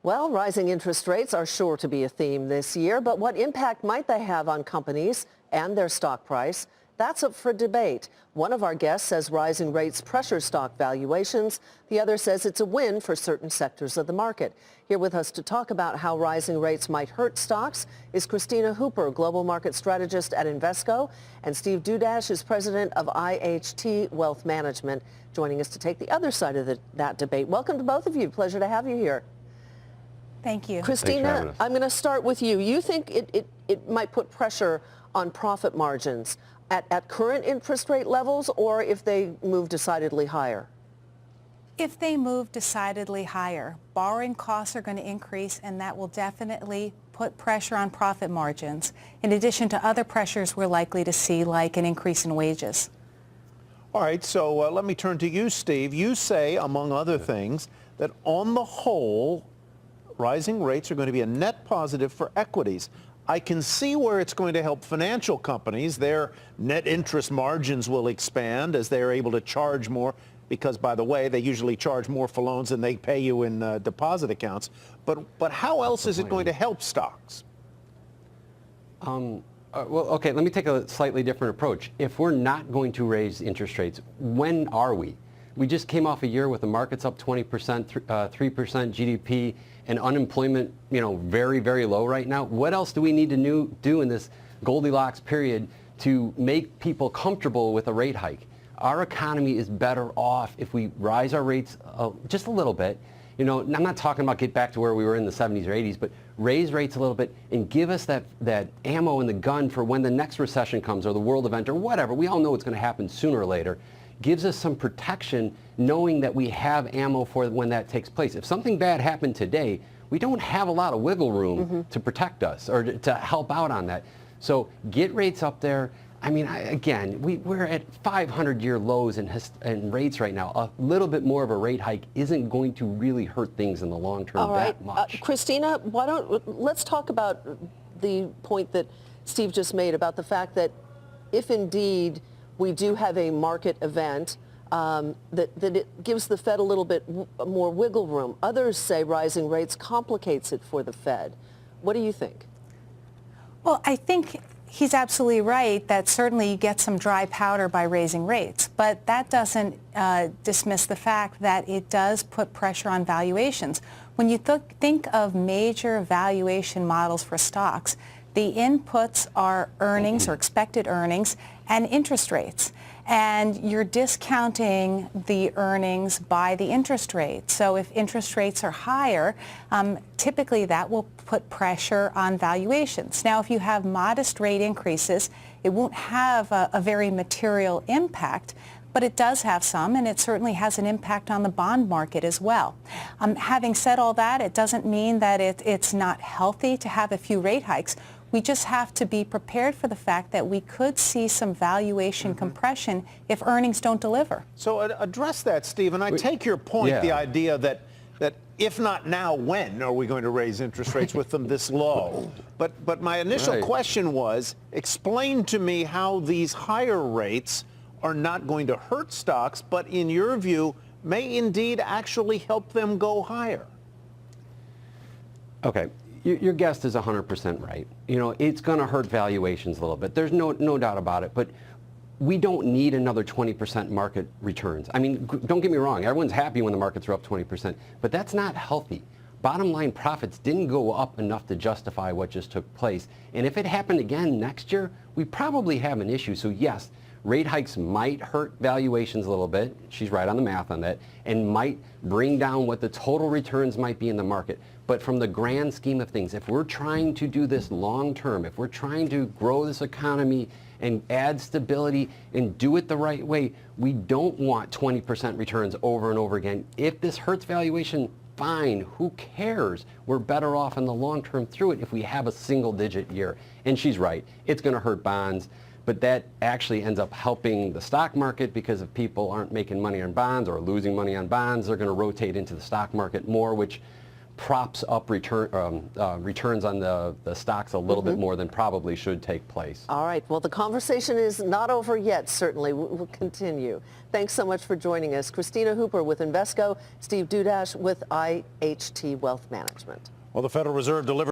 Well, rising interest rates are sure to be a theme this year, but what impact might they have on companies and their stock price? That's up for debate. One of our guests says rising rates pressure stock valuations. The other says it's a win for certain sectors of the market. Here with us to talk about how rising rates might hurt stocks is Christina Hooper, Global Market Strategist at Invesco, and Steve Dudash is President of IHT Wealth Management, joining us to take the other side of that debate. Welcome to both of you. Pleasure to have you here. Thank you. Christina, I'm going to start with you. You think it might put pressure on profit margins at current interest rate levels, or if they move decidedly higher? If they move decidedly higher, borrowing costs are going to increase, and that will definitely put pressure on profit margins, in addition to other pressures we're likely to see, like an increase in wages. All right, so let me turn to you, Steve. You say, among other things, that on the whole, rising rates are going to be a net positive for equities. I can see where it's going to help financial companies. Their net interest margins will expand as they're able to charge more because, by the way, they usually charge more for loans than they pay you in deposit accounts. But how else is it going to help stocks? Well, okay, let me take a slightly different approach. If we're not going to raise interest rates, when are we? We just came off a year with the markets up 20%, 3% GDP, and unemployment, very, very low right now. What else do we need to do in this Goldilocks period to make people comfortable with a rate hike? Our economy is better off if we rise our rates just a little bit. I'm not talking about get back to where we were in the 70s or 80s, but raise rates a little bit and give us that ammo in the gun for when the next recession comes or the world event or whatever. We all know it's going to happen sooner or later. Gives us some protection knowing that we have ammo for when that takes place. If something bad happened today, we don't have a lot of wiggle room to protect us or to help out on that. So get rates up there. I mean, we're at 500-year lows in rates right now. A little bit more of a rate hike isn't going to really hurt things in the long term that much. Christina, let's talk about the point that Steve just made about the fact that if indeed we do have a market event, that it gives the Fed a little bit more wiggle room. Others say rising rates complicates it for the Fed. What do you think? Well, I think he's absolutely right that certainly you get some dry powder by raising rates, but that doesn't dismiss the fact that it does put pressure on valuations. When you think of major valuation models for stocks, the inputs are earnings or expected earnings and interest rates. And you're discounting the earnings by the interest rate. So if interest rates are higher, typically that will put pressure on valuations. Now, if you have modest rate increases, it won't have a very material impact, but it does have some, and it certainly has an impact on the bond market as well. Having said all that, it doesn't mean that it's not healthy to have a few rate hikes. We just have to be prepared for the fact that we could see some valuation compression if earnings don't deliver. So address that, Steve, and I take your point, the idea that if not now, when are we going to raise interest rates with them this low? But my initial question was, explain to me how these higher rates are not going to hurt stocks, but in your view, may indeed actually help them go higher. Okay. Your guest is 100% right. It's going to hurt valuations a little bit. There's no doubt about it. But we don't need another 20% market returns. I mean, don't get me wrong. Everyone's happy when the markets are up 20%. But that's not healthy. Bottom line profits didn't go up enough to justify what just took place. And if it happened again next year, we probably have an issue. So yes, rate hikes might hurt valuations a little bit. She's right on the math on that. And might bring down what the total returns might be in the market. But from the grand scheme of things, if we're trying to do this long term, if we're trying to grow this economy and add stability and do it the right way, we don't want 20% returns over and over again. If this hurts valuation, fine. Who cares? We're better off in the long term through it if we have a single-digit year. And she's right. It's going to hurt bonds. But that actually ends up helping the stock market because if people aren't making money on bonds or losing money on bonds, they're going to rotate into the stock market more, which props up returns on the stocks a little bit more than probably should take place. All right. Well, the conversation is not over yet, certainly. We'll continue. Thanks so much for joining us. Christina Hooper with Invesco, Steve Dudash with IHT Wealth Management. Well, the Federal Reserve delivered